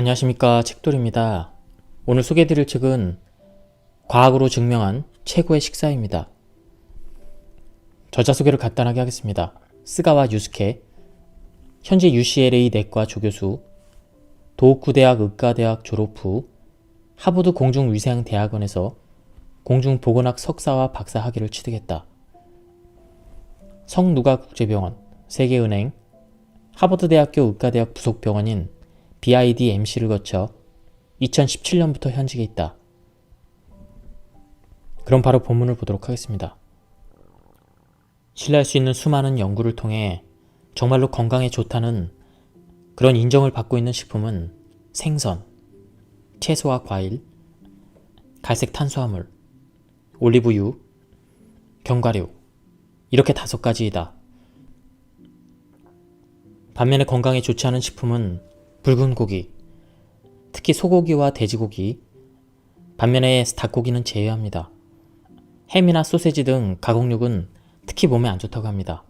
안녕하십니까, 책돌입니다. 오늘 소개해드릴 책은 과학으로 증명한 최고의 식사입니다. 저자 소개를 간단하게 하겠습니다. 스가와 유스케, 현재 UCLA 내과 조교수, 도호쿠대학 의과대학 졸업 후 하버드 공중위생대학원에서 공중보건학 석사와 박사 학위를 취득했다. 성누가국제병원, 세계은행, 하버드대학교 의과대학 부속병원인 BIDMC를 거쳐 2017년부터 현직에 있다. 그럼 바로 본문을 보도록 하겠습니다. 신뢰할 수 있는 수많은 연구를 통해 정말로 건강에 좋다는 그런 인정을 받고 있는 식품은 생선, 채소와 과일, 갈색 탄수화물, 올리브유, 견과류 이렇게 5가지이다. 반면에 건강에 좋지 않은 식품은 붉은 고기, 특히 소고기와 돼지고기, 반면에 닭고기는 제외합니다. 햄이나 소세지 등 가공육은 특히 몸에 안 좋다고 합니다.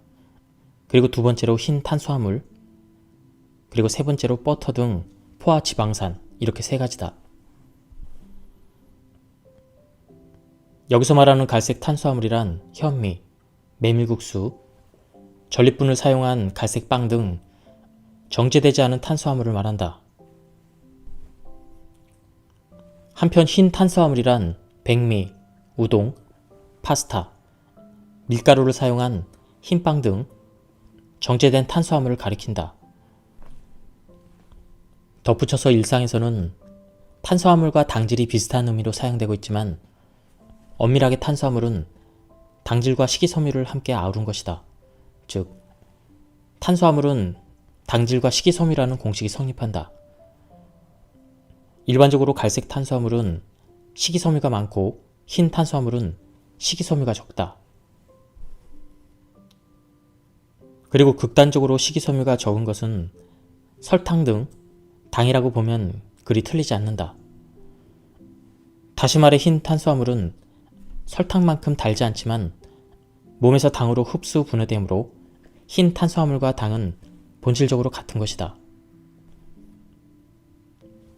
그리고 두 번째로 흰 탄수화물, 그리고 세 번째로 버터 등 포화 지방산, 이렇게 3가지다. 여기서 말하는 갈색 탄수화물이란 현미, 메밀국수, 전립분을 사용한 갈색 빵 등 정제되지 않은 탄수화물을 말한다. 한편 흰 탄수화물이란 백미, 우동, 파스타, 밀가루를 사용한 흰빵 등 정제된 탄수화물을 가리킨다. 덧붙여서 일상에서는 탄수화물과 당질이 비슷한 의미로 사용되고 있지만 엄밀하게 탄수화물은 당질과 식이섬유를 함께 아우른 것이다. 즉, 탄수화물은 당질과 식이섬유라는 공식이 성립한다. 일반적으로 갈색 탄수화물은 식이섬유가 많고 흰 탄수화물은 식이섬유가 적다. 그리고 극단적으로 식이섬유가 적은 것은 설탕 등 당이라고 보면 그리 틀리지 않는다. 다시 말해 흰 탄수화물은 설탕만큼 달지 않지만 몸에서 당으로 흡수 분해되므로 흰 탄수화물과 당은 본질적으로 같은 것이다.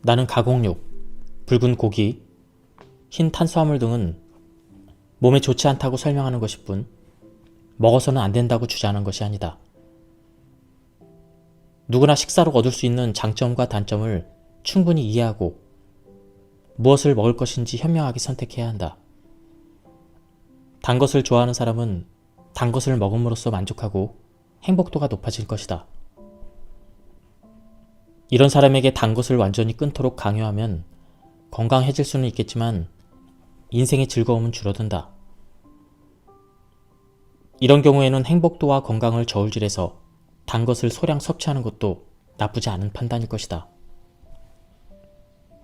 나는 가공육, 붉은 고기, 흰 탄수화물 등은 몸에 좋지 않다고 설명하는 것일 뿐 먹어서는 안 된다고 주장하는 것이 아니다. 누구나 식사로 얻을 수 있는 장점과 단점을 충분히 이해하고 무엇을 먹을 것인지 현명하게 선택해야 한다. 단 것을 좋아하는 사람은 단 것을 먹음으로써 만족하고 행복도가 높아질 것이다. 이런 사람에게 단 것을 완전히 끊도록 강요하면 건강해질 수는 있겠지만 인생의 즐거움은 줄어든다. 이런 경우에는 행복도와 건강을 저울질해서 단 것을 소량 섭취하는 것도 나쁘지 않은 판단일 것이다.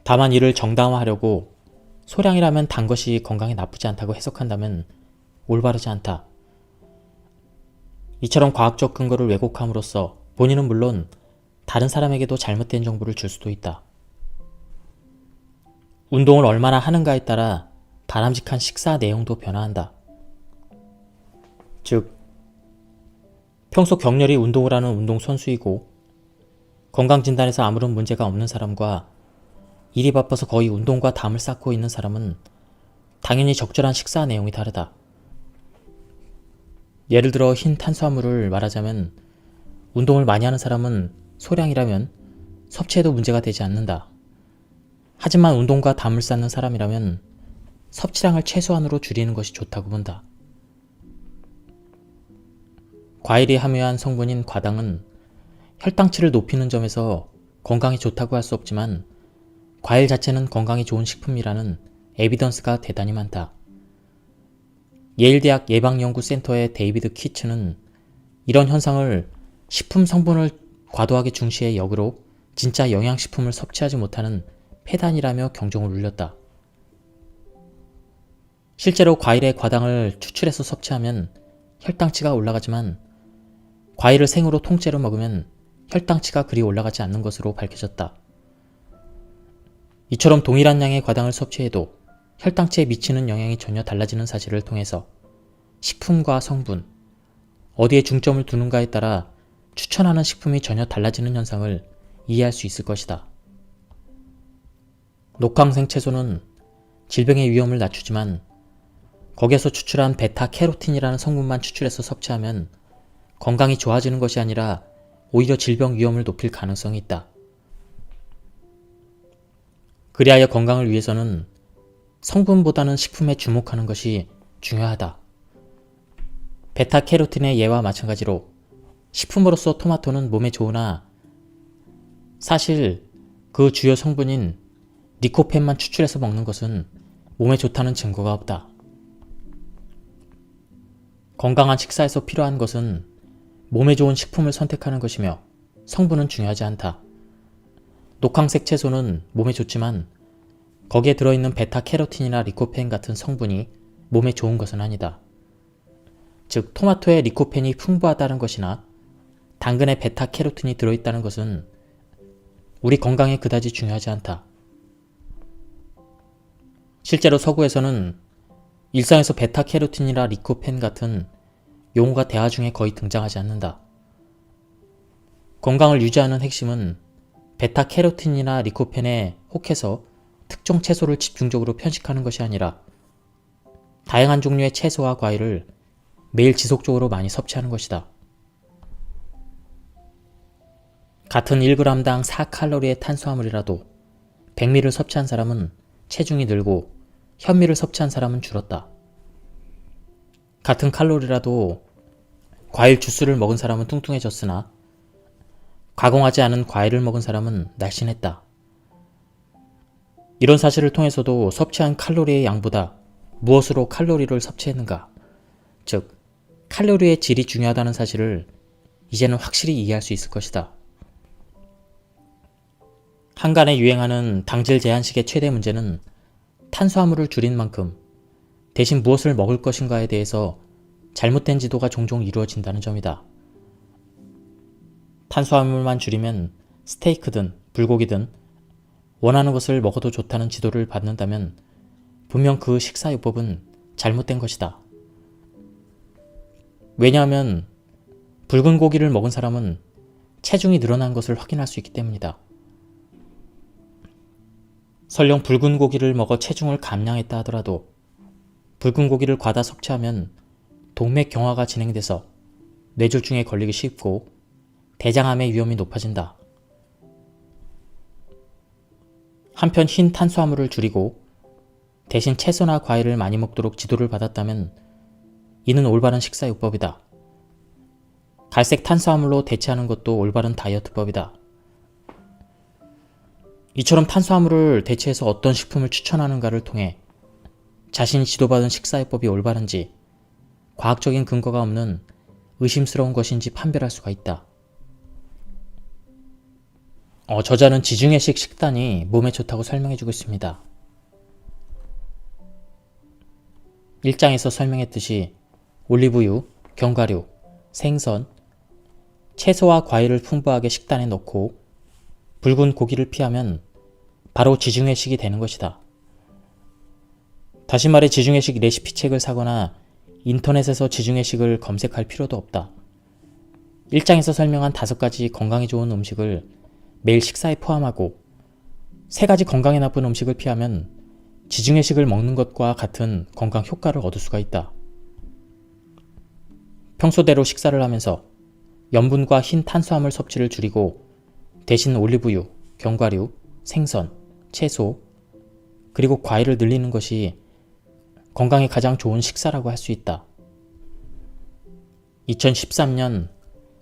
다만 이를 정당화하려고 소량이라면 단 것이 건강에 나쁘지 않다고 해석한다면 올바르지 않다. 이처럼 과학적 근거를 왜곡함으로써 본인은 물론 다른 사람에게도 잘못된 정보를 줄 수도 있다. 운동을 얼마나 하는가에 따라 바람직한 식사 내용도 변화한다. 즉, 평소 격렬히 운동을 하는 운동선수이고 건강진단에서 아무런 문제가 없는 사람과 일이 바빠서 거의 운동과 담을 쌓고 있는 사람은 당연히 적절한 식사 내용이 다르다. 예를 들어 흰 탄수화물을 말하자면 운동을 많이 하는 사람은 소량이라면 섭취해도 문제가 되지 않는다. 하지만 운동과 담을 쌓는 사람이라면 섭취량을 최소한으로 줄이는 것이 좋다고 본다. 과일이 함유한 성분인 과당은 혈당치를 높이는 점에서 건강에 좋다고 할 수 없지만 과일 자체는 건강에 좋은 식품이라는 에비던스가 대단히 많다. 예일대학 예방연구센터의 데이비드 키츠는 이런 현상을 식품 성분을 과도하게 중시해 역으로 진짜 영양식품을 섭취하지 못하는 폐단이라며 경종을 울렸다. 실제로 과일의 과당을 추출해서 섭취하면 혈당치가 올라가지만 과일을 생으로 통째로 먹으면 혈당치가 그리 올라가지 않는 것으로 밝혀졌다. 이처럼 동일한 양의 과당을 섭취해도 혈당치에 미치는 영향이 전혀 달라지는 사실을 통해서 식품과 성분, 어디에 중점을 두는가에 따라 추천하는 식품이 전혀 달라지는 현상을 이해할 수 있을 것이다. 녹황색 채소는 질병의 위험을 낮추지만 거기에서 추출한 베타캐로틴이라는 성분만 추출해서 섭취하면 건강이 좋아지는 것이 아니라 오히려 질병 위험을 높일 가능성이 있다. 그리하여 건강을 위해서는 성분보다는 식품에 주목하는 것이 중요하다. 베타캐로틴의 예와 마찬가지로 식품으로서 토마토는 몸에 좋으나 사실 그 주요 성분인 리코펜만 추출해서 먹는 것은 몸에 좋다는 증거가 없다. 건강한 식사에서 필요한 것은 몸에 좋은 식품을 선택하는 것이며 성분은 중요하지 않다. 녹황색 채소는 몸에 좋지만 거기에 들어있는 베타캐로틴이나 리코펜 같은 성분이 몸에 좋은 것은 아니다. 즉, 토마토에 리코펜이 풍부하다는 것이나 당근에 베타캐로틴이 들어있다는 것은 우리 건강에 그다지 중요하지 않다. 실제로 서구에서는 일상에서 베타캐로틴이나 리코펜 같은 용어가 대화 중에 거의 등장하지 않는다. 건강을 유지하는 핵심은 베타캐로틴이나 리코펜에 혹해서 특정 채소를 집중적으로 편식하는 것이 아니라 다양한 종류의 채소와 과일을 매일 지속적으로 많이 섭취하는 것이다. 같은 1g당 4칼로리의 탄수화물이라도 백미를 섭취한 사람은 체중이 늘고 현미를 섭취한 사람은 줄었다. 같은 칼로리라도 과일 주스를 먹은 사람은 뚱뚱해졌으나 가공하지 않은 과일을 먹은 사람은 날씬했다. 이런 사실을 통해서도 섭취한 칼로리의 양보다 무엇으로 칼로리를 섭취했는가, 즉 칼로리의 질이 중요하다는 사실을 이제는 확실히 이해할 수 있을 것이다. 한간에 유행하는 당질 제한식의 최대 문제는 탄수화물을 줄인 만큼 대신 무엇을 먹을 것인가에 대해서 잘못된 지도가 종종 이루어진다는 점이다. 탄수화물만 줄이면 스테이크든 불고기든 원하는 것을 먹어도 좋다는 지도를 받는다면 분명 그 식사요법은 잘못된 것이다. 왜냐하면 붉은 고기를 먹은 사람은 체중이 늘어난 것을 확인할 수 있기 때문이다. 설령 붉은 고기를 먹어 체중을 감량했다 하더라도 붉은 고기를 과다 섭취하면 동맥경화가 진행돼서 뇌졸중에 걸리기 쉽고 대장암의 위험이 높아진다. 한편 흰 탄수화물을 줄이고 대신 채소나 과일을 많이 먹도록 지도를 받았다면 이는 올바른 식사요법이다. 갈색 탄수화물로 대체하는 것도 올바른 다이어트법이다. 이처럼 탄수화물을 대체해서 어떤 식품을 추천하는가를 통해 자신이 지도받은 식사요법이 올바른지 과학적인 근거가 없는 의심스러운 것인지 판별할 수가 있다. 저자는 지중해식 식단이 몸에 좋다고 설명해주고 있습니다. 1장에서 설명했듯이 올리브유, 견과류, 생선, 채소와 과일을 풍부하게 식단에 넣고 붉은 고기를 피하면 바로 지중해식이 되는 것이다. 다시 말해 지중해식 레시피 책을 사거나 인터넷에서 지중해식을 검색할 필요도 없다. 1장에서 설명한 5가지 건강에 좋은 음식을 매일 식사에 포함하고 3가지 건강에 나쁜 음식을 피하면 지중해식을 먹는 것과 같은 건강 효과를 얻을 수가 있다. 평소대로 식사를 하면서 염분과 흰 탄수화물 섭취를 줄이고 대신 올리브유, 견과류, 생선, 채소, 그리고 과일을 늘리는 것이 건강에 가장 좋은 식사라고 할 수 있다. 2013년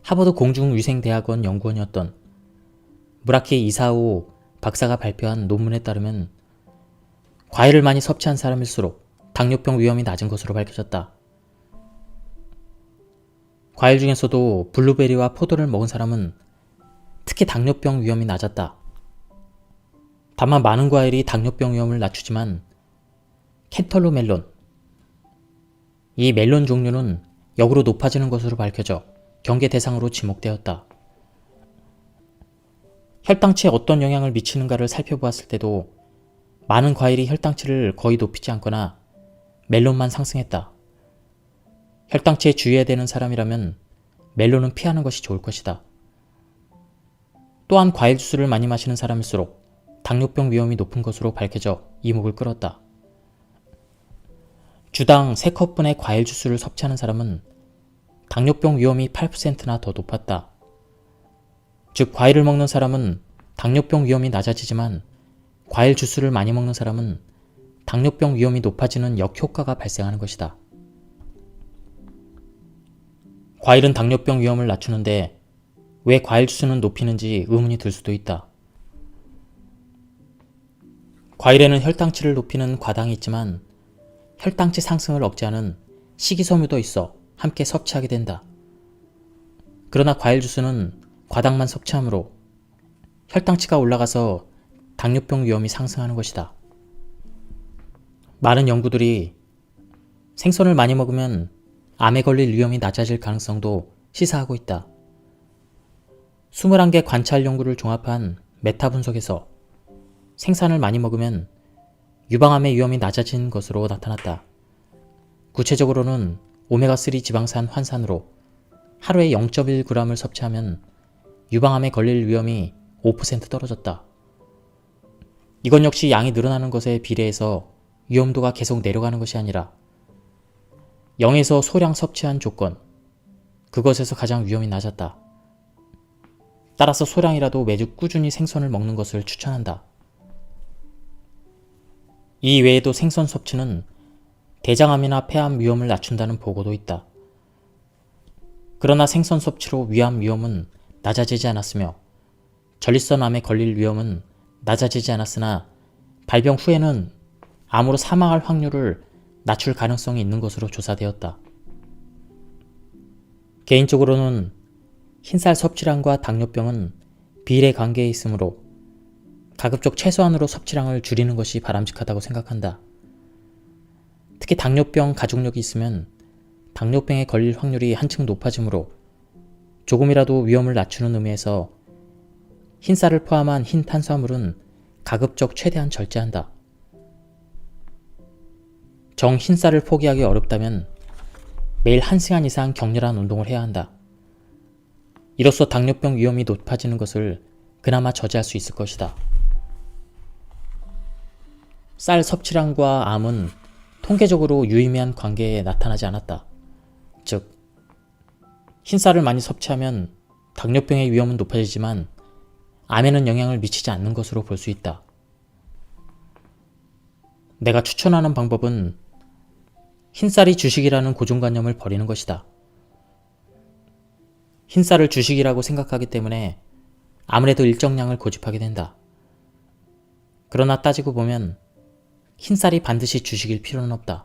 하버드 공중위생대학원 연구원이었던 무라키 이사오 박사가 발표한 논문에 따르면 과일을 많이 섭취한 사람일수록 당뇨병 위험이 낮은 것으로 밝혀졌다. 과일 중에서도 블루베리와 포도를 먹은 사람은 특히 당뇨병 위험이 낮았다. 다만 많은 과일이 당뇨병 위험을 낮추지만 캔털루 멜론, 이 멜론 종류는 역으로 높아지는 것으로 밝혀져 경계 대상으로 지목되었다. 혈당치에 어떤 영향을 미치는가를 살펴보았을 때도 많은 과일이 혈당치를 거의 높이지 않거나 멜론만 상승했다. 혈당치에 주의해야 되는 사람이라면 멜론은 피하는 것이 좋을 것이다. 또한 과일 주스를 많이 마시는 사람일수록 당뇨병 위험이 높은 것으로 밝혀져 이목을 끌었다. 주당 3컵분의 과일 주스를 섭취하는 사람은 당뇨병 위험이 8%나 더 높았다. 즉 과일을 먹는 사람은 당뇨병 위험이 낮아지지만 과일 주스를 많이 먹는 사람은 당뇨병 위험이 높아지는 역효과가 발생하는 것이다. 과일은 당뇨병 위험을 낮추는데 왜 과일 주스는 높이는지 의문이 들 수도 있다. 과일에는 혈당치를 높이는 과당이 있지만 혈당치 상승을 억제하는 식이섬유도 있어 함께 섭취하게 된다. 그러나 과일 주스는 과당만 섭취하므로 혈당치가 올라가서 당뇨병 위험이 상승하는 것이다. 많은 연구들이 생선을 많이 먹으면 암에 걸릴 위험이 낮아질 가능성도 시사하고 있다. 21개 관찰 연구를 종합한 메타 분석에서 생선을 많이 먹으면 유방암의 위험이 낮아진 것으로 나타났다. 구체적으로는 오메가3 지방산 환산으로 하루에 0.1g을 섭취하면 유방암에 걸릴 위험이 5% 떨어졌다. 이건 역시 양이 늘어나는 것에 비례해서 위험도가 계속 내려가는 것이 아니라 0에서 소량 섭취한 조건, 그것에서 가장 위험이 낮았다. 따라서 소량이라도 매주 꾸준히 생선을 먹는 것을 추천한다. 이 외에도 생선 섭취는 대장암이나 폐암 위험을 낮춘다는 보고도 있다. 그러나 생선 섭취로 위암 위험은 낮아지지 않았으며 전립선암에 걸릴 위험은 낮아지지 않았으나 발병 후에는 암으로 사망할 확률을 낮출 가능성이 있는 것으로 조사되었다. 개인적으로는 흰쌀 섭취량과 당뇨병은 비례 관계에 있으므로 가급적 최소한으로 섭취량을 줄이는 것이 바람직하다고 생각한다. 특히 당뇨병 가족력이 있으면 당뇨병에 걸릴 확률이 한층 높아지므로 조금이라도 위험을 낮추는 의미에서 흰쌀을 포함한 흰 탄수화물은 가급적 최대한 절제한다. 정 흰쌀을 포기하기 어렵다면 매일 1시간 이상 격렬한 운동을 해야 한다. 이로써 당뇨병 위험이 높아지는 것을 그나마 저지할 수 있을 것이다. 쌀 섭취량과 암은 통계적으로 유의미한 관계에 나타나지 않았다. 즉, 흰쌀을 많이 섭취하면 당뇨병의 위험은 높아지지만 암에는 영향을 미치지 않는 것으로 볼 수 있다. 내가 추천하는 방법은 흰쌀이 주식이라는 고정관념을 버리는 것이다. 흰쌀을 주식이라고 생각하기 때문에 아무래도 일정량을 고집하게 된다. 그러나 따지고 보면 흰쌀이 반드시 주식일 필요는 없다.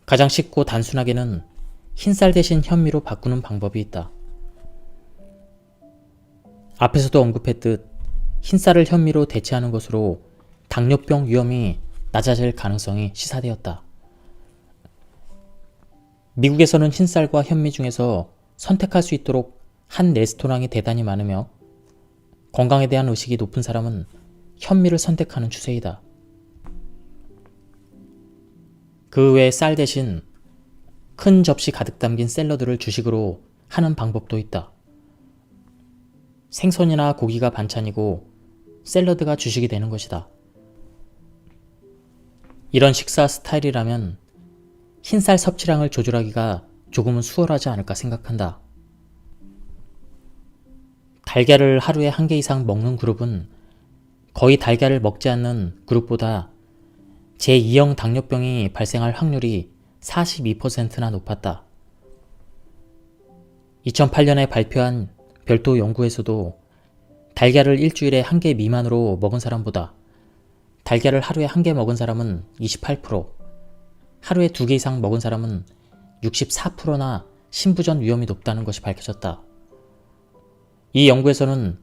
가장 쉽고 단순하게는 흰쌀 대신 현미로 바꾸는 방법이 있다. 앞에서도 언급했듯 흰쌀을 현미로 대체하는 것으로 당뇨병 위험이 낮아질 가능성이 시사되었다. 미국에서는 흰쌀과 현미 중에서 선택할 수 있도록 한 레스토랑이 대단히 많으며 건강에 대한 의식이 높은 사람은 현미를 선택하는 추세이다. 그 외에 쌀 대신 큰 접시 가득 담긴 샐러드를 주식으로 하는 방법도 있다. 생선이나 고기가 반찬이고 샐러드가 주식이 되는 것이다. 이런 식사 스타일이라면 흰쌀 섭취량을 조절하기가 조금은 수월하지 않을까 생각한다. 달걀을 하루에 1개 이상 먹는 그룹은 거의 달걀을 먹지 않는 그룹보다 제2형 당뇨병이 발생할 확률이 42%나 높았다. 2008년에 발표한 별도 연구에서도 달걀을 일주일에 1개 미만으로 먹은 사람보다 달걀을 하루에 1개 먹은 사람은 28%, 하루에 2개 이상 먹은 사람은 64%나 신부전 위험이 높다는 것이 밝혀졌다. 이 연구에서는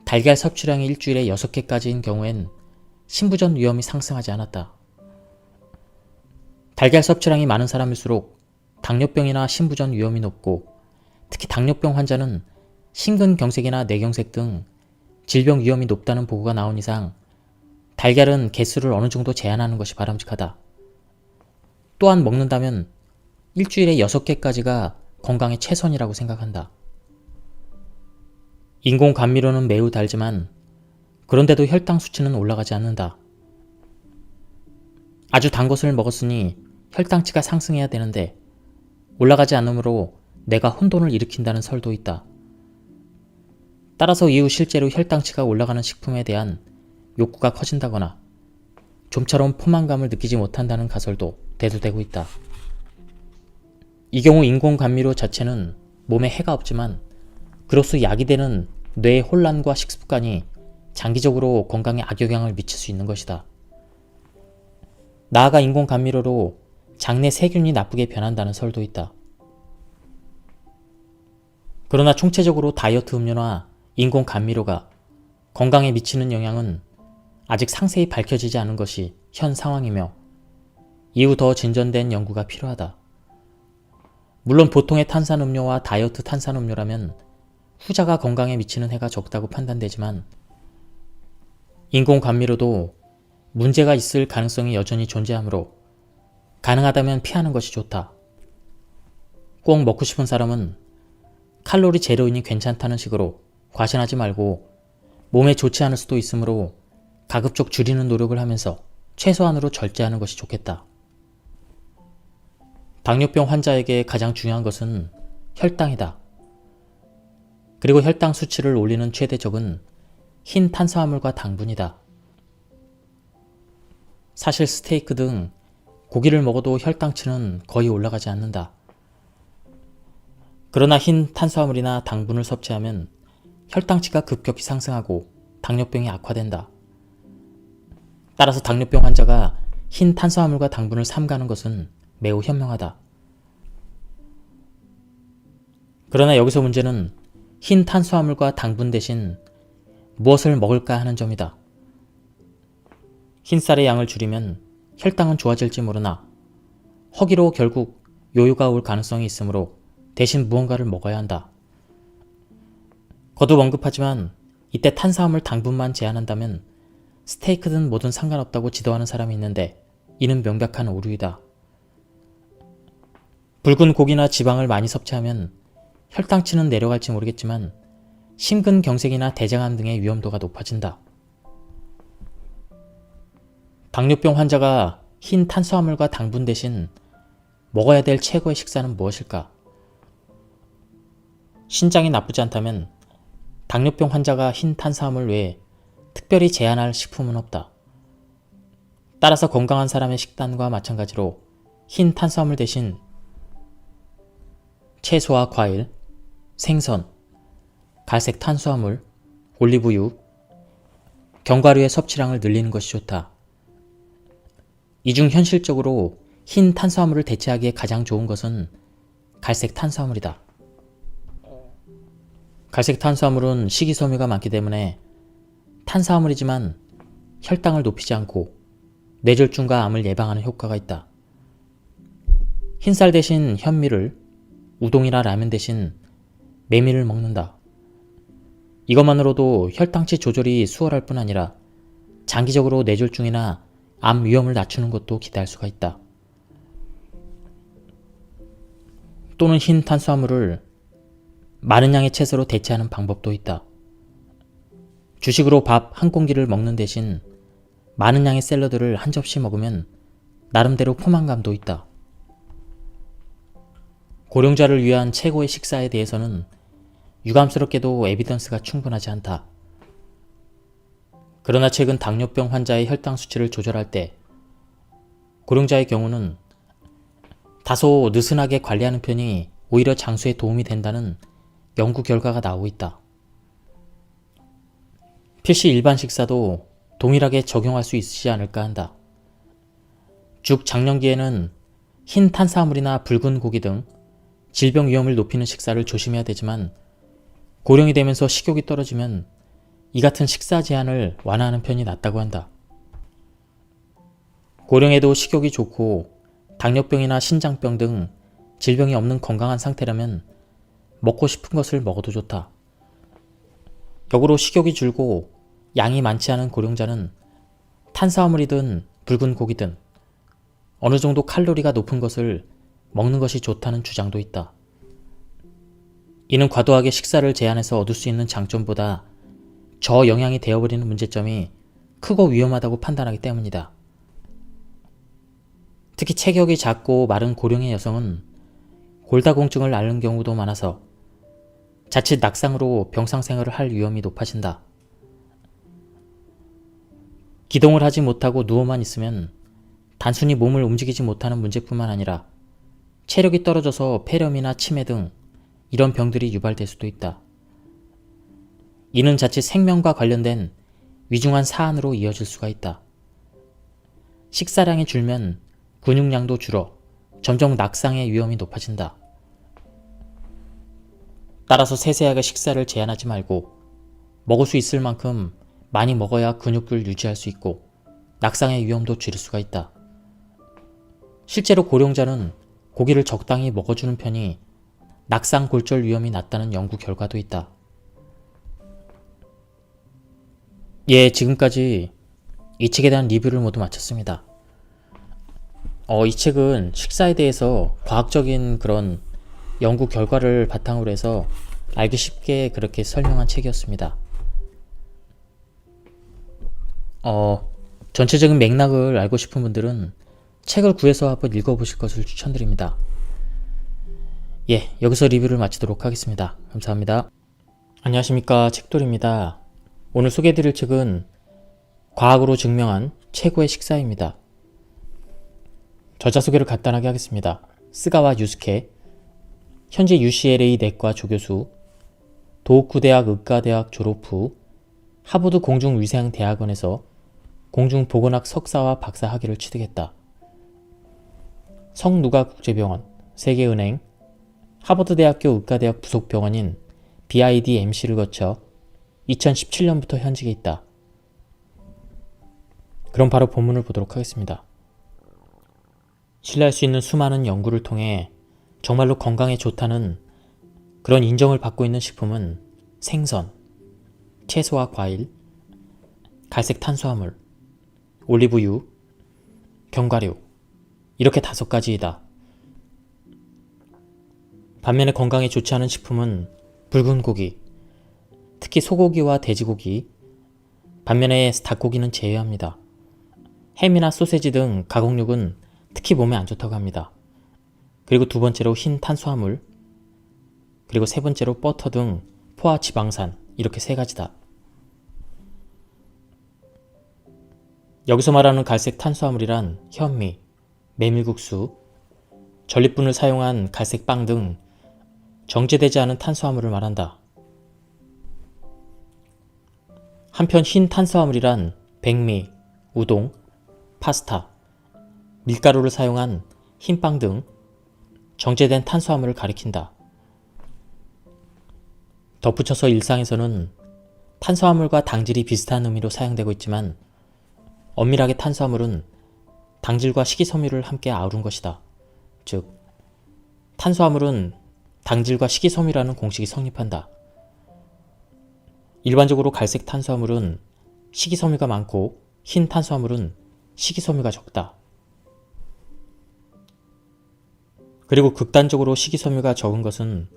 달걀 섭취량이 일주일에 6개까지인 경우엔 신부전 위험이 상승하지 않았다. 달걀 섭취량이 많은 사람일수록 당뇨병이나 신부전 위험이 높고 특히 당뇨병 환자는 심근경색이나 뇌경색 등 질병 위험이 높다는 보고가 나온 이상 달걀은 개수를 어느 정도 제한하는 것이 바람직하다. 또한 먹는다면 일주일에 6개까지가 건강에 최선이라고 생각한다. 인공 감미료는 매우 달지만 그런데도 혈당 수치는 올라가지 않는다. 아주 단 것을 먹었으니 혈당치가 상승해야 되는데 올라가지 않으므로 내가 혼돈을 일으킨다는 설도 있다. 따라서 이후 실제로 혈당치가 올라가는 식품에 대한 욕구가 커진다거나 좀처럼 포만감을 느끼지 못한다는 가설도 대두되고 있다. 이 경우 인공감미료 자체는 몸에 해가 없지만 그로써 야기되는 뇌의 혼란과 식습관이 장기적으로 건강에 악영향을 미칠 수 있는 것이다. 나아가 인공감미료로 장내 세균이 나쁘게 변한다는 설도 있다. 그러나 총체적으로 다이어트 음료나 인공감미료가 건강에 미치는 영향은 아직 상세히 밝혀지지 않은 것이 현 상황이며 이후 더 진전된 연구가 필요하다. 물론 보통의 탄산음료와 다이어트 탄산음료라면 후자가 건강에 미치는 해가 적다고 판단되지만 인공감미료도 문제가 있을 가능성이 여전히 존재하므로 가능하다면 피하는 것이 좋다. 꼭 먹고 싶은 사람은 칼로리 제로이니 괜찮다는 식으로 과신하지 말고 몸에 좋지 않을 수도 있으므로 가급적 줄이는 노력을 하면서 최소한으로 절제하는 것이 좋겠다. 당뇨병 환자에게 가장 중요한 것은 혈당이다. 그리고 혈당 수치를 올리는 최대적은 흰 탄수화물과 당분이다. 사실 스테이크 등 고기를 먹어도 혈당치는 거의 올라가지 않는다. 그러나 흰 탄수화물이나 당분을 섭취하면 혈당치가 급격히 상승하고 당뇨병이 악화된다. 따라서 당뇨병 환자가 흰 탄수화물과 당분을 삼가는 것은 매우 현명하다. 그러나 여기서 문제는 흰 탄수화물과 당분 대신 무엇을 먹을까 하는 점이다. 흰쌀의 양을 줄이면 혈당은 좋아질지 모르나 허기로 결국 요요가 올 가능성이 있으므로 대신 무언가를 먹어야 한다. 거듭 언급하지만 이때 탄수화물 당분만 제한한다면 스테이크든 뭐든 상관없다고 지도하는 사람이 있는데 이는 명백한 오류이다. 붉은 고기나 지방을 많이 섭취하면 혈당치는 내려갈지 모르겠지만 심근경색이나 대장암 등의 위험도가 높아진다. 당뇨병 환자가 흰 탄수화물과 당분 대신 먹어야 될 최고의 식사는 무엇일까? 신장이 나쁘지 않다면 당뇨병 환자가 흰 탄수화물 외에 특별히 제한할 식품은 없다. 따라서 건강한 사람의 식단과 마찬가지로 흰 탄수화물 대신 채소와 과일, 생선, 갈색 탄수화물, 올리브유, 견과류의 섭취량을 늘리는 것이 좋다. 이 중 현실적으로 흰 탄수화물을 대체하기에 가장 좋은 것은 갈색 탄수화물이다. 갈색 탄수화물은 식이섬유가 많기 때문에 탄수화물이지만 혈당을 높이지 않고 뇌졸중과 암을 예방하는 효과가 있다. 흰쌀 대신 현미를, 우동이나 라면 대신 메밀을 먹는다. 이것만으로도 혈당치 조절이 수월할 뿐 아니라 장기적으로 뇌졸중이나 암 위험을 낮추는 것도 기대할 수가 있다. 또는 흰 탄수화물을 많은 양의 채소로 대체하는 방법도 있다. 주식으로 밥 한 공기를 먹는 대신 많은 양의 샐러드를 한 접시 먹으면 나름대로 포만감도 있다. 고령자를 위한 최고의 식사에 대해서는 유감스럽게도 에비던스가 충분하지 않다. 그러나 최근 당뇨병 환자의 혈당 수치를 조절할 때 고령자의 경우는 다소 느슨하게 관리하는 편이 오히려 장수에 도움이 된다는 연구 결과가 나오고 있다. 필시 일반 식사도 동일하게 적용할 수 있지 않을까 한다. 죽 장년기에는 흰 탄수화물이나 붉은 고기 등 질병 위험을 높이는 식사를 조심해야 되지만 고령이 되면서 식욕이 떨어지면 이 같은 식사 제한을 완화하는 편이 낫다고 한다. 고령에도 식욕이 좋고 당뇨병이나 신장병 등 질병이 없는 건강한 상태라면 먹고 싶은 것을 먹어도 좋다. 역으로 식욕이 줄고 양이 많지 않은 고령자는 탄수화물이든 붉은 고기든 어느 정도 칼로리가 높은 것을 먹는 것이 좋다는 주장도 있다. 이는 과도하게 식사를 제한해서 얻을 수 있는 장점보다 저영양이 되어버리는 문제점이 크고 위험하다고 판단하기 때문이다. 특히 체격이 작고 마른 고령의 여성은 골다공증을 앓는 경우도 많아서 자칫 낙상으로 병상생활을 할 위험이 높아진다. 기동을 하지 못하고 누워만 있으면 단순히 몸을 움직이지 못하는 문제뿐만 아니라 체력이 떨어져서 폐렴이나 치매 등 이런 병들이 유발될 수도 있다. 이는 자칫 생명과 관련된 위중한 사안으로 이어질 수가 있다. 식사량이 줄면 근육량도 줄어 점점 낙상의 위험이 높아진다. 따라서 세세하게 식사를 제한하지 말고 먹을 수 있을 만큼 많이 먹어야 근육을 유지할 수 있고 낙상의 위험도 줄일 수가 있다. 실제로 고령자는 고기를 적당히 먹어주는 편이 낙상 골절 위험이 낮다는 연구 결과도 있다. 예, 지금까지 이 책에 대한 리뷰를 모두 마쳤습니다. 이 책은 식사에 대해서 과학적인 그런 연구 결과를 바탕으로 해서 알기 쉽게 그렇게 설명한 책이었습니다. 전체적인 맥락을 알고 싶은 분들은 책을 구해서 한번 읽어보실 것을 추천드립니다. 예, 여기서 리뷰를 마치도록 하겠습니다. 감사합니다. 안녕하십니까, 책돌입니다. 오늘 소개해드릴 책은 과학으로 증명한 최고의 식사입니다. 저자 소개를 간단하게 하겠습니다. 스가와 유스케, 현재 UCLA 내과 조교수, 도호쿠대학 의과대학 졸업 후 하버드 공중위생대학원에서 공중보건학 석사와 박사 학위를 취득했다. 성누가국제병원, 세계은행, 하버드대학교 의과대학 부속병원인 BIDMC를 거쳐 2017년부터 현직에 있다. 그럼 바로 본문을 보도록 하겠습니다. 신뢰할 수 있는 수많은 연구를 통해 정말로 건강에 좋다는 그런 인정을 받고 있는 식품은 생선, 채소와 과일, 갈색 탄수화물, 올리브유, 견과류 이렇게 5가지이다. 반면에 건강에 좋지 않은 식품은 붉은 고기, 특히 소고기와 돼지고기, 반면에 닭고기는 제외합니다. 햄이나 소세지 등 가공육은 특히 몸에 안 좋다고 합니다. 그리고 2번째로 흰 탄수화물, 그리고 3번째로 버터 등 포화 지방산, 이렇게 3가지다. 여기서 말하는 갈색 탄수화물이란 현미, 메밀국수, 전립분을 사용한 갈색 빵 등 정제되지 않은 탄수화물을 말한다. 한편 흰 탄수화물이란 백미, 우동, 파스타, 밀가루를 사용한 흰빵 등 정제된 탄수화물을 가리킨다. 덧붙여서 일상에서는 탄수화물과 당질이 비슷한 의미로 사용되고 있지만 엄밀하게 탄수화물은 당질과 식이섬유를 함께 아우른 것이다. 즉, 탄수화물은 당질과 식이섬유라는 공식이 성립한다. 일반적으로 갈색 탄수화물은 식이섬유가 많고 흰 탄수화물은 식이섬유가 적다. 그리고 극단적으로 식이섬유가 적은 것은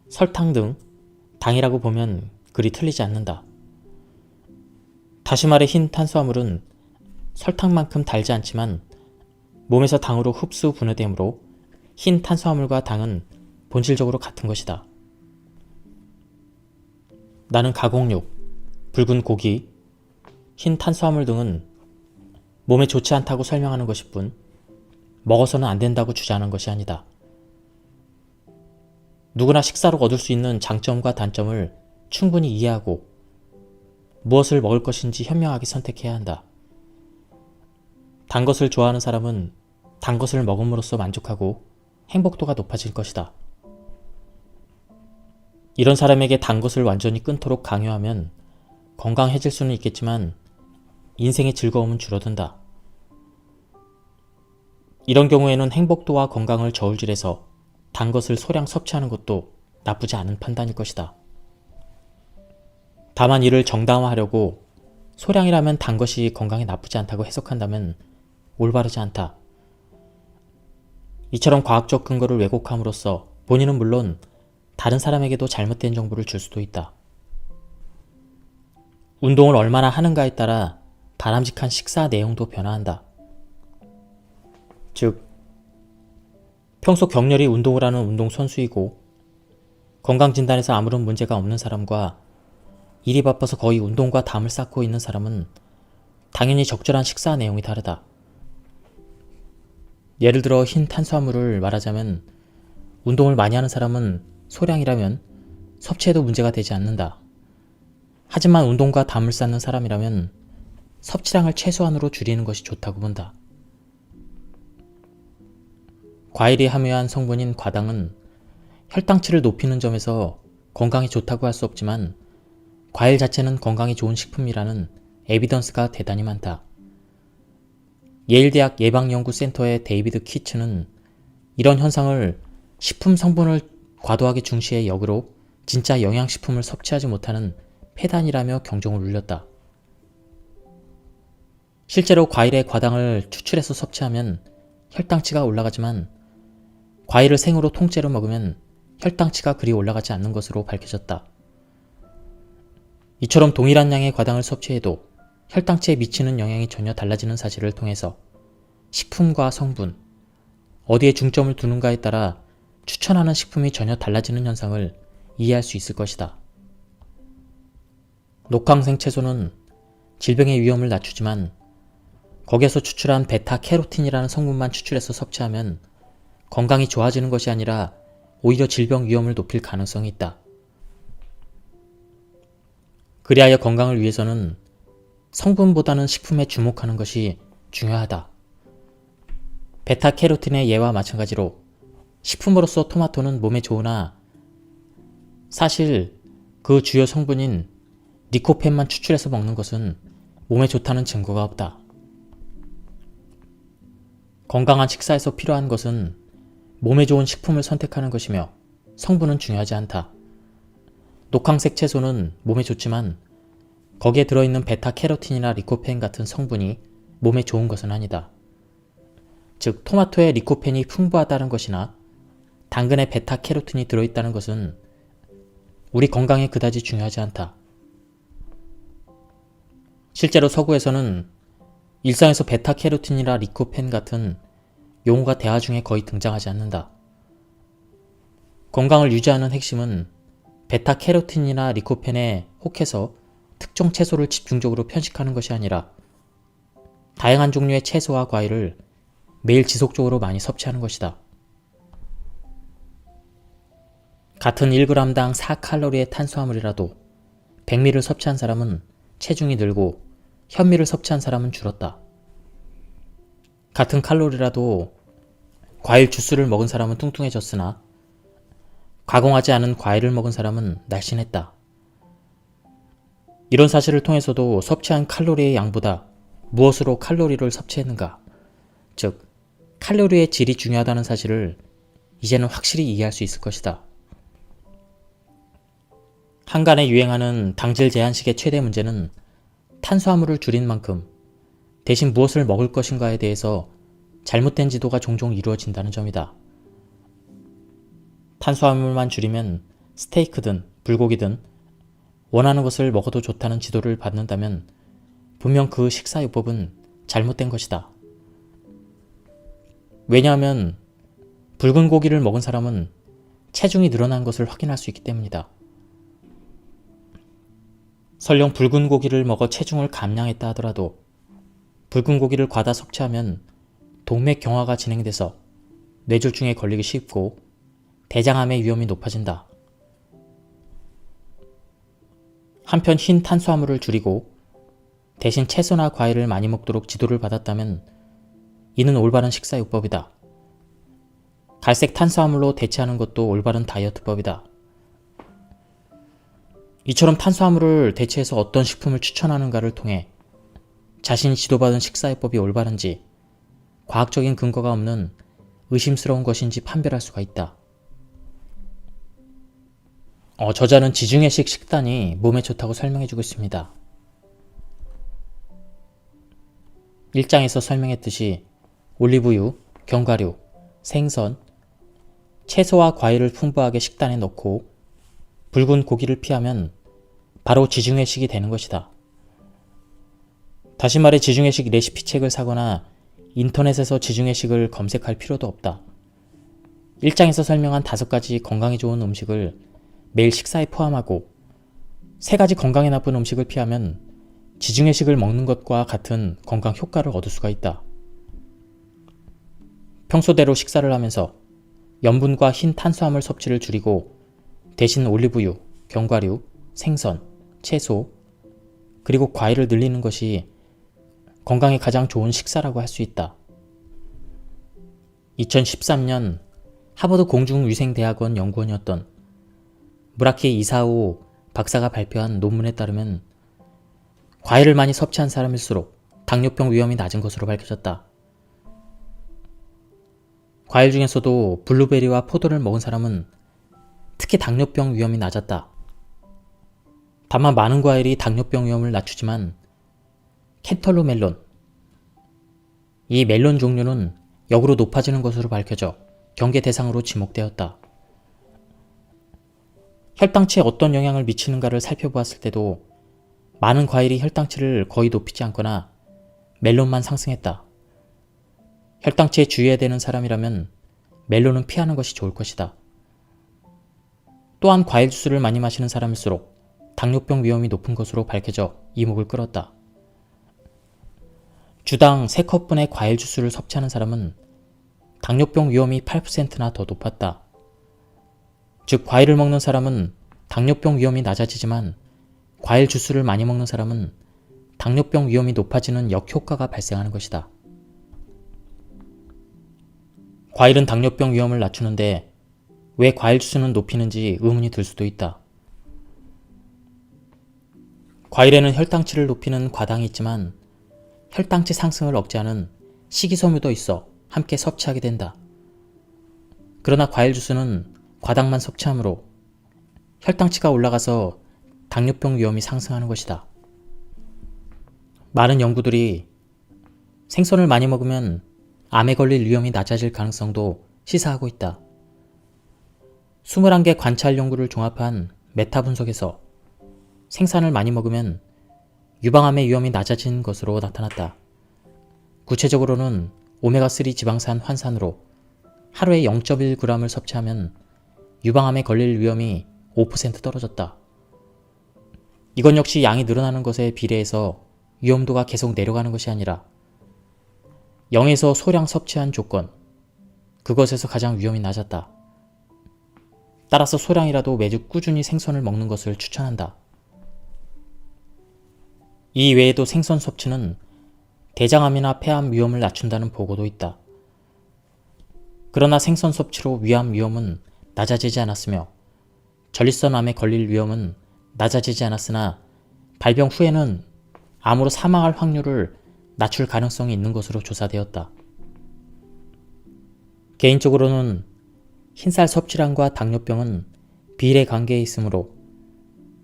설탕 등 당이라고 보면 그리 틀리지 않는다. 다시 말해 흰 탄수화물은 설탕만큼 달지 않지만 몸에서 당으로 흡수 분해되므로 흰 탄수화물과 당은 본질적으로 같은 것이다. 나는 가공육, 붉은 고기, 흰 탄수화물 등은 몸에 좋지 않다고 설명하는 것일 뿐 먹어서는 안 된다고 주장하는 것이 아니다. 누구나 식사로 얻을 수 있는 장점과 단점을 충분히 이해하고 무엇을 먹을 것인지 현명하게 선택해야 한다. 단 것을 좋아하는 사람은 단 것을 먹음으로써 만족하고 행복도가 높아질 것이다. 이런 사람에게 단 것을 완전히 끊도록 강요하면 건강해질 수는 있겠지만 인생의 즐거움은 줄어든다. 이런 경우에는 행복도와 건강을 저울질해서 단 것을 소량 섭취하는 것도 나쁘지 않은 판단일 것이다. 다만 이를 정당화하려고 소량이라면 단 것이 건강에 나쁘지 않다고 해석한다면 올바르지 않다. 이처럼 과학적 근거를 왜곡함으로써 본인은 물론 다른 사람에게도 잘못된 정보를 줄 수도 있다. 운동을 얼마나 하는가에 따라 바람직한 식사 내용도 변화한다. 즉, 평소 격렬히 운동을 하는 운동선수이고 건강진단에서 아무런 문제가 없는 사람과 일이 바빠서 거의 운동과 담을 쌓고 있는 사람은 당연히 적절한 식사 내용이 다르다. 예를 들어 흰 탄수화물을 말하자면 운동을 많이 하는 사람은 소량이라면 섭취해도 문제가 되지 않는다. 하지만 운동과 담을 쌓는 사람이라면 섭취량을 최소한으로 줄이는 것이 좋다고 본다. 과일이 함유한 성분인 과당은 혈당치를 높이는 점에서 건강에 좋다고 할 수 없지만 과일 자체는 건강에 좋은 식품이라는 에비던스가 대단히 많다. 예일대학 예방연구센터의 데이비드 키츠는 이런 현상을 식품 성분을 과도하게 중시해 역으로 진짜 영양식품을 섭취하지 못하는 폐단이라며 경종을 울렸다. 실제로 과일의 과당을 추출해서 섭취하면 혈당치가 올라가지만 과일을 생으로 통째로 먹으면 혈당치가 그리 올라가지 않는 것으로 밝혀졌다. 이처럼 동일한 양의 과당을 섭취해도 혈당치에 미치는 영향이 전혀 달라지는 사실을 통해서 식품과 성분, 어디에 중점을 두는가에 따라 추천하는 식품이 전혀 달라지는 현상을 이해할 수 있을 것이다. 녹황생 채소는 질병의 위험을 낮추지만 거기에서 추출한 베타캐로틴이라는 성분만 추출해서 섭취하면 건강이 좋아지는 것이 아니라 오히려 질병 위험을 높일 가능성이 있다. 그리하여 건강을 위해서는 성분보다는 식품에 주목하는 것이 중요하다. 베타캐로틴의 예와 마찬가지로 식품으로서 토마토는 몸에 좋으나 사실 그 주요 성분인 리코펜만 추출해서 먹는 것은 몸에 좋다는 증거가 없다. 건강한 식사에서 필요한 것은 몸에 좋은 식품을 선택하는 것이며 성분은 중요하지 않다. 녹황색 채소는 몸에 좋지만 거기에 들어있는 베타캐로틴이나 리코펜 같은 성분이 몸에 좋은 것은 아니다. 즉, 토마토에 리코펜이 풍부하다는 것이나 당근에 베타캐로틴이 들어있다는 것은 우리 건강에 그다지 중요하지 않다. 실제로 서구에서는 일상에서 베타캐로틴이나 리코펜 같은 용어가 대화 중에 거의 등장하지 않는다. 건강을 유지하는 핵심은 베타캐로틴이나 리코펜에 혹해서 특정 채소를 집중적으로 편식하는 것이 아니라 다양한 종류의 채소와 과일을 매일 지속적으로 많이 섭취하는 것이다. 같은 1g당 4칼로리의 탄수화물이라도 백미를 섭취한 사람은 체중이 늘고 현미를 섭취한 사람은 줄었다. 같은 칼로리라도 과일 주스를 먹은 사람은 뚱뚱해졌으나 가공하지 않은 과일을 먹은 사람은 날씬했다. 이런 사실을 통해서도 섭취한 칼로리의 양보다 무엇으로 칼로리를 섭취했는가, 즉 칼로리의 질이 중요하다는 사실을 이제는 확실히 이해할 수 있을 것이다. 한간에 유행하는 당질 제한식의 최대 문제는 탄수화물을 줄인 만큼 대신 무엇을 먹을 것인가에 대해서 잘못된 지도가 종종 이루어진다는 점이다. 탄수화물만 줄이면 스테이크든 불고기든 원하는 것을 먹어도 좋다는 지도를 받는다면 분명 그 식사요법은 잘못된 것이다. 왜냐하면 붉은 고기를 먹은 사람은 체중이 늘어난 것을 확인할 수 있기 때문이다. 설령 붉은 고기를 먹어 체중을 감량했다 하더라도 붉은 고기를 과다 섭취하면 동맥 경화가 진행돼서 뇌졸중에 걸리기 쉽고 대장암의 위험이 높아진다. 한편 흰 탄수화물을 줄이고 대신 채소나 과일을 많이 먹도록 지도를 받았다면 이는 올바른 식사요법이다. 갈색 탄수화물로 대체하는 것도 올바른 다이어트법이다. 이처럼 탄수화물을 대체해서 어떤 식품을 추천하는가를 통해 자신이 지도받은 식사요법이 올바른지 과학적인 근거가 없는 의심스러운 것인지 판별할 수가 있다. 저자는 지중해식 식단이 몸에 좋다고 설명해주고 있습니다. 1장에서 설명했듯이 올리브유, 견과류, 생선, 채소와 과일을 풍부하게 식단에 넣고 붉은 고기를 피하면 바로 지중해식이 되는 것이다. 다시 말해 지중해식 레시피 책을 사거나 인터넷에서 지중해식을 검색할 필요도 없다. 1장에서 설명한 5가지 건강에 좋은 음식을 매일 식사에 포함하고 3가지 건강에 나쁜 음식을 피하면 지중해식을 먹는 것과 같은 건강 효과를 얻을 수가 있다. 평소대로 식사를 하면서 염분과 흰 탄수화물 섭취를 줄이고 대신 올리브유, 견과류, 생선, 채소, 그리고 과일을 늘리는 것이 건강에 가장 좋은 식사라고 할 수 있다. 2013년 하버드 공중위생대학원 연구원이었던 무라키 이사오 박사가 발표한 논문에 따르면 과일을 많이 섭취한 사람일수록 당뇨병 위험이 낮은 것으로 밝혀졌다. 과일 중에서도 블루베리와 포도를 먹은 사람은 특히 당뇨병 위험이 낮았다. 다만 많은 과일이 당뇨병 위험을 낮추지만 캔털로 멜론, 이 멜론 종류는 역으로 높아지는 것으로 밝혀져 경계 대상으로 지목되었다. 혈당치에 어떤 영향을 미치는가를 살펴보았을 때도 많은 과일이 혈당치를 거의 높이지 않거나 멜론만 상승했다. 혈당치에 주의해야 되는 사람이라면 멜론은 피하는 것이 좋을 것이다. 또한 과일 주스를 많이 마시는 사람일수록 당뇨병 위험이 높은 것으로 밝혀져 이목을 끌었다. 주당 3컵분의 과일 주스를 섭취하는 사람은 당뇨병 위험이 8%나 더 높았다. 즉 과일을 먹는 사람은 당뇨병 위험이 낮아지지만 과일 주스를 많이 먹는 사람은 당뇨병 위험이 높아지는 역효과가 발생하는 것이다. 과일은 당뇨병 위험을 낮추는데 왜 과일 주스는 높이는지 의문이 들 수도 있다. 과일에는 혈당치를 높이는 과당이 있지만 혈당치 상승을 억제하는 식이섬유도 있어 함께 섭취하게 된다. 그러나 과일 주스는 과당만 섭취하므로 혈당치가 올라가서 당뇨병 위험이 상승하는 것이다. 많은 연구들이 생선을 많이 먹으면 암에 걸릴 위험이 낮아질 가능성도 시사하고 있다. 21개 관찰 연구를 종합한 메타 분석에서 생선을 많이 먹으면 유방암의 위험이 낮아진 것으로 나타났다. 구체적으로는 오메가3 지방산 환산으로 하루에 0.1g을 섭취하면 유방암에 걸릴 위험이 5% 떨어졌다. 이건 역시 양이 늘어나는 것에 비례해서 위험도가 계속 내려가는 것이 아니라 0에서 소량 섭취한 조건, 그것에서 가장 위험이 낮았다. 따라서 소량이라도 매주 꾸준히 생선을 먹는 것을 추천한다. 이 외에도 생선 섭취는 대장암이나 폐암 위험을 낮춘다는 보고도 있다. 그러나 생선 섭취로 위암 위험은 낮아지지 않았으며 전립선암에 걸릴 위험은 낮아지지 않았으나 발병 후에는 암으로 사망할 확률을 낮출 가능성이 있는 것으로 조사되었다. 개인적으로는 흰쌀 섭취량과 당뇨병은 비례 관계에 있으므로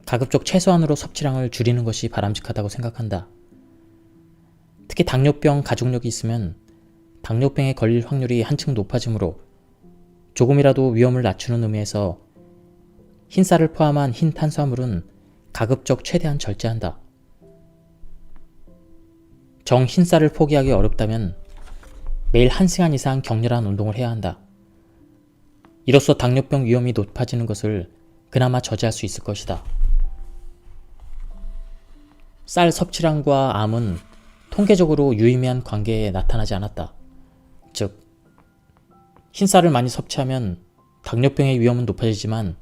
가급적 최소한으로 섭취량을 줄이는 것이 바람직하다고 생각한다. 특히 당뇨병 가족력이 있으면 당뇨병에 걸릴 확률이 한층 높아지므로 조금이라도 위험을 낮추는 의미에서 흰쌀을 포함한 흰 탄수화물은 가급적 최대한 절제한다. 정 흰쌀을 포기하기 어렵다면 매일 1시간 이상 격렬한 운동을 해야 한다. 이로써 당뇨병 위험이 높아지는 것을 그나마 저지할 수 있을 것이다. 쌀 섭취량과 암은 통계적으로 유의미한 관계에 나타나지 않았다. 즉, 흰쌀을 많이 섭취하면 당뇨병의 위험은 높아지지만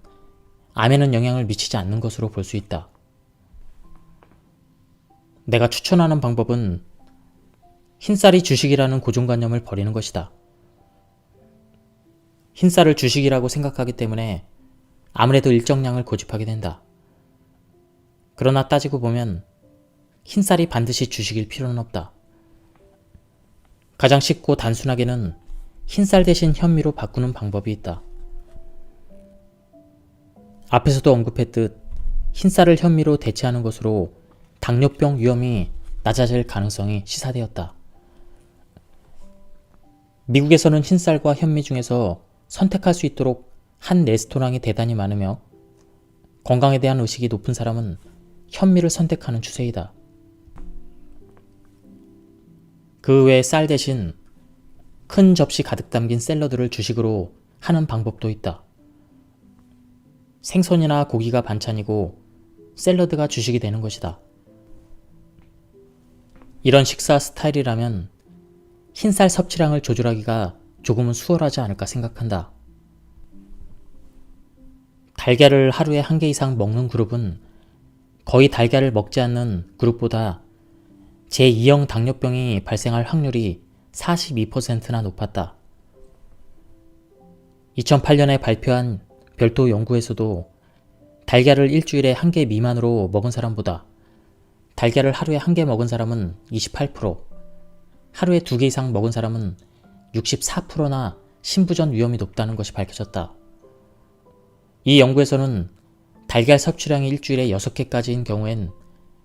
암에는 영향을 미치지 않는 것으로 볼 수 있다. 내가 추천하는 방법은 흰쌀이 주식이라는 고정관념을 버리는 것이다. 흰쌀을 주식이라고 생각하기 때문에 아무래도 일정량을 고집하게 된다. 그러나 따지고 보면 흰쌀이 반드시 주식일 필요는 없다. 가장 쉽고 단순하게는 흰쌀 대신 현미로 바꾸는 방법이 있다. 앞에서도 언급했듯 흰쌀을 현미로 대체하는 것으로 당뇨병 위험이 낮아질 가능성이 시사되었다. 미국에서는 흰쌀과 현미 중에서 선택할 수 있도록 한 레스토랑이 대단히 많으며 건강에 대한 의식이 높은 사람은 현미를 선택하는 추세이다. 그 외에 쌀 대신 큰 접시 가득 담긴 샐러드를 주식으로 하는 방법도 있다. 생선이나 고기가 반찬이고 샐러드가 주식이 되는 것이다. 이런 식사 스타일이라면 흰쌀 섭취량을 조절하기가 조금은 수월하지 않을까 생각한다. 달걀을 하루에 1개 이상 먹는 그룹은 거의 달걀을 먹지 않는 그룹보다 제2형 당뇨병이 발생할 확률이 42%나 높았다. 2008년에 발표한 별도 연구에서도 달걀을 일주일에 1개 미만으로 먹은 사람보다 달걀을 하루에 1개 먹은 사람은 28%, 하루에 2개 이상 먹은 사람은 64%나 신부전 위험이 높다는 것이 밝혀졌다. 이 연구에서는 달걀 섭취량이 일주일에 6개까지인 경우엔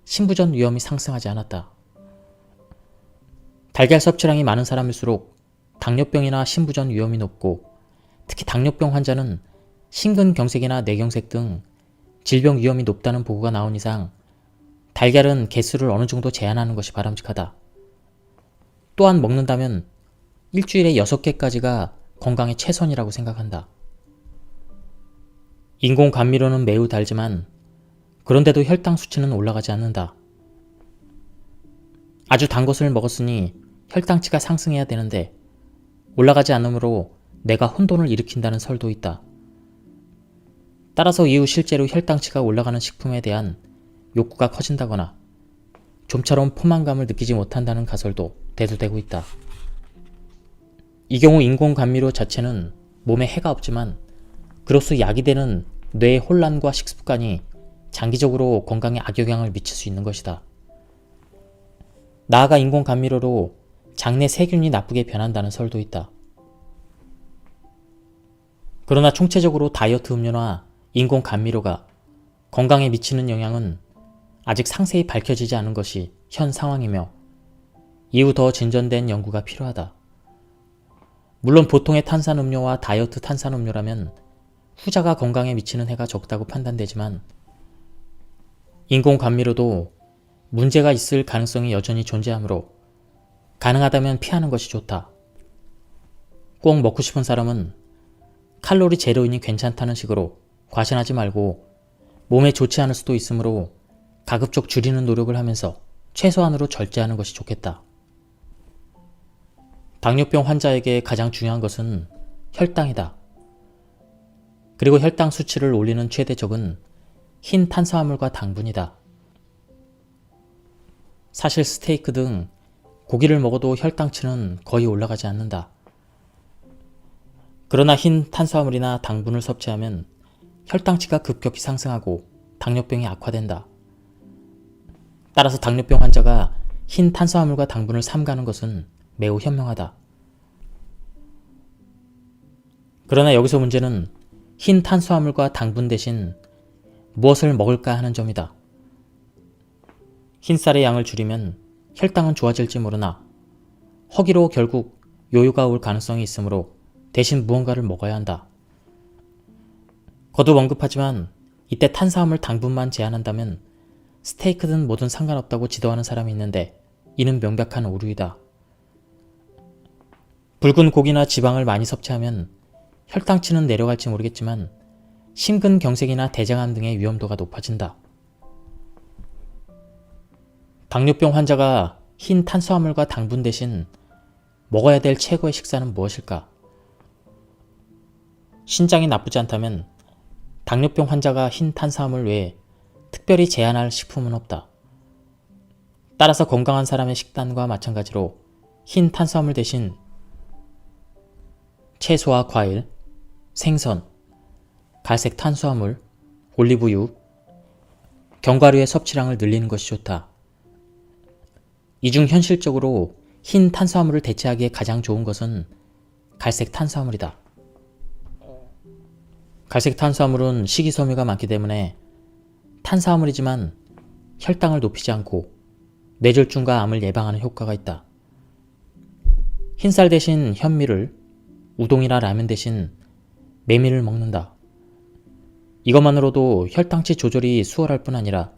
신부전 위험이 상승하지 않았다. 달걀 섭취량이 많은 사람일수록 당뇨병이나 신부전 위험이 높고, 특히 당뇨병 환자는 심근경색이나 뇌경색 등 질병 위험이 높다는 보고가 나온 이상 달걀은 개수를 어느 정도 제한하는 것이 바람직하다. 또한 먹는다면 일주일에 6개까지가 건강에 최선이라고 생각한다. 인공 감미료는 매우 달지만 그런데도 혈당 수치는 올라가지 않는다. 아주 단 것을 먹었으니 혈당치가 상승해야 되는데 올라가지 않으므로 뇌가 혼돈을 일으킨다는 설도 있다. 따라서 이후 실제로 혈당치가 올라가는 식품에 대한 욕구가 커진다거나 좀처럼 포만감을 느끼지 못한다는 가설도 대두되고 있다. 이 경우 인공 감미료 자체는 몸에 해가 없지만 그로써 약이 되는 뇌의 혼란과 식습관이 장기적으로 건강에 악영향을 미칠 수 있는 것이다. 나아가 인공 감미료로 장내 세균이 나쁘게 변한다는 설도 있다. 그러나 총체적으로 다이어트 음료나 인공 감미료가 건강에 미치는 영향은 아직 상세히 밝혀지지 않은 것이 현 상황이며 이후 더 진전된 연구가 필요하다. 물론 보통의 탄산음료와 다이어트 탄산음료라면 후자가 건강에 미치는 해가 적다고 판단되지만 인공 감미료도 문제가 있을 가능성이 여전히 존재하므로 가능하다면 피하는 것이 좋다. 꼭 먹고 싶은 사람은 칼로리 제로이니 괜찮다는 식으로 과신하지 말고 몸에 좋지 않을 수도 있으므로 가급적 줄이는 노력을 하면서 최소한으로 절제하는 것이 좋겠다. 당뇨병 환자에게 가장 중요한 것은 혈당이다. 그리고 혈당 수치를 올리는 최대적은 흰 탄수화물과 당분이다. 사실 스테이크 등 고기를 먹어도 혈당치는 거의 올라가지 않는다. 그러나 흰 탄수화물이나 당분을 섭취하면 혈당치가 급격히 상승하고 당뇨병이 악화된다. 따라서 당뇨병 환자가 흰 탄수화물과 당분을 삼가는 것은 매우 현명하다. 그러나 여기서 문제는 흰 탄수화물과 당분 대신 무엇을 먹을까 하는 점이다. 흰쌀의 양을 줄이면 혈당은 좋아질지 모르나 허기로 결국 요요가 올 가능성이 있으므로 대신 무언가를 먹어야 한다. 거듭 언급하지만 이때 탄수화물 당분만 제한한다면 스테이크든 뭐든 상관없다고 지도하는 사람이 있는데 이는 명백한 오류이다. 붉은 고기나 지방을 많이 섭취하면 혈당치는 내려갈지 모르겠지만 심근경색이나 대장암 등의 위험도가 높아진다. 당뇨병 환자가 흰 탄수화물과 당분 대신 먹어야 될 최고의 식사는 무엇일까? 신장이 나쁘지 않다면 당뇨병 환자가 흰 탄수화물 외에 특별히 제한할 식품은 없다. 따라서 건강한 사람의 식단과 마찬가지로 흰 탄수화물 대신 채소와 과일, 생선, 갈색 탄수화물, 올리브유, 견과류의 섭취량을 늘리는 것이 좋다. 이 중 현실적으로 흰 탄수화물을 대체하기에 가장 좋은 것은 갈색 탄수화물이다. 갈색 탄수화물은 식이섬유가 많기 때문에 탄수화물이지만 혈당을 높이지 않고 뇌졸중과 암을 예방하는 효과가 있다. 흰쌀 대신 현미를, 우동이나 라면 대신 메밀을 먹는다. 이것만으로도 혈당치 조절이 수월할 뿐 아니라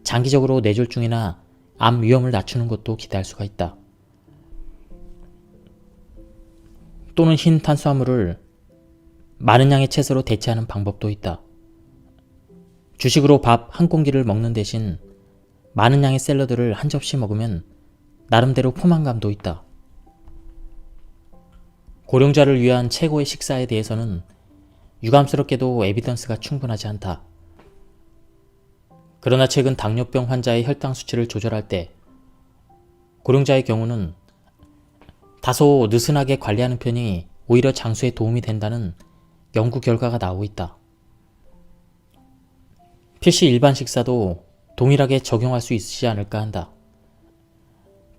장기적으로 뇌졸중이나 암 위험을 낮추는 것도 기대할 수가 있다. 또는 흰 탄수화물을 많은 양의 채소로 대체하는 방법도 있다. 주식으로 밥 한 공기를 먹는 대신 많은 양의 샐러드를 한 접시 먹으면 나름대로 포만감도 있다. 고령자를 위한 최고의 식사에 대해서는 유감스럽게도 에비던스가 충분하지 않다. 그러나 최근 당뇨병 환자의 혈당 수치를 조절할 때 고령자의 경우는 다소 느슨하게 관리하는 편이 오히려 장수에 도움이 된다는 연구 결과가 나오고 있다. 필시 일반 식사도 동일하게 적용할 수 있지 않을까 한다.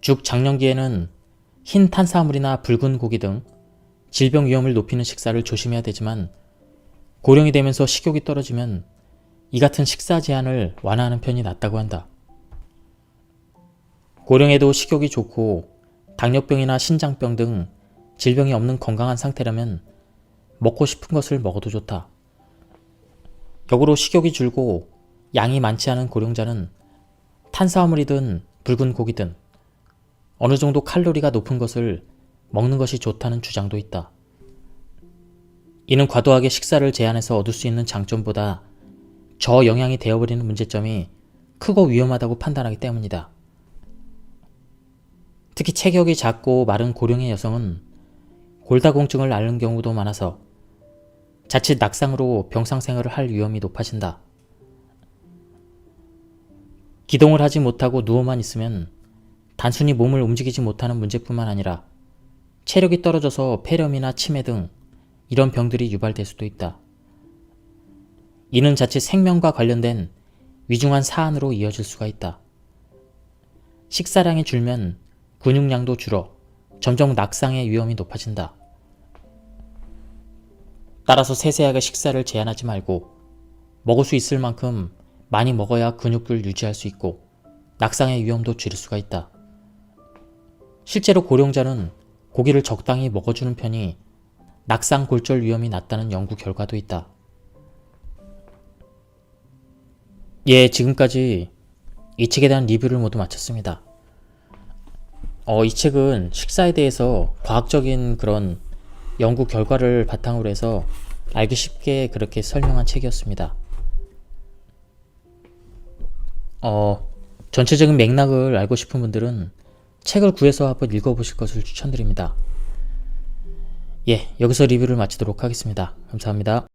즉 장년기에는 흰 탄수화물이나 붉은 고기 등 질병 위험을 높이는 식사를 조심해야 되지만 고령이 되면서 식욕이 떨어지면 이 같은 식사 제한을 완화하는 편이 낫다고 한다. 고령에도 식욕이 좋고 당뇨병이나 신장병 등 질병이 없는 건강한 상태라면 먹고 싶은 것을 먹어도 좋다. 역으로 식욕이 줄고 양이 많지 않은 고령자는 탄수화물이든 붉은 고기든 어느 정도 칼로리가 높은 것을 먹는 것이 좋다는 주장도 있다. 이는 과도하게 식사를 제한해서 얻을 수 있는 장점보다 저영양이 되어버리는 문제점이 크고 위험하다고 판단하기 때문이다. 특히 체격이 작고 마른 고령의 여성은 골다공증을 앓는 경우도 많아서 자칫 낙상으로 병상생활을 할 위험이 높아진다. 기동을 하지 못하고 누워만 있으면 단순히 몸을 움직이지 못하는 문제뿐만 아니라 체력이 떨어져서 폐렴이나 치매 등 이런 병들이 유발될 수도 있다. 이는 자칫 생명과 관련된 위중한 사안으로 이어질 수가 있다. 식사량이 줄면 근육량도 줄어 점점 낙상의 위험이 높아진다. 따라서 세세하게 식사를 제한하지 말고 먹을 수 있을 만큼 많이 먹어야 근육을 유지할 수 있고 낙상의 위험도 줄일 수가 있다. 실제로 고령자는 고기를 적당히 먹어주는 편이 낙상 골절 위험이 낮다는 연구 결과도 있다. 예, 지금까지 이 책에 대한 리뷰를 모두 마쳤습니다. 이 책은 식사에 대해서 과학적인 그런 연구 결과를 바탕으로 해서 알기 쉽게 그렇게 설명한 책이었습니다. 전체적인 맥락을 알고 싶은 분들은 책을 구해서 한번 읽어보실 것을 추천드립니다. 예, 여기서 리뷰를 마치도록 하겠습니다. 감사합니다.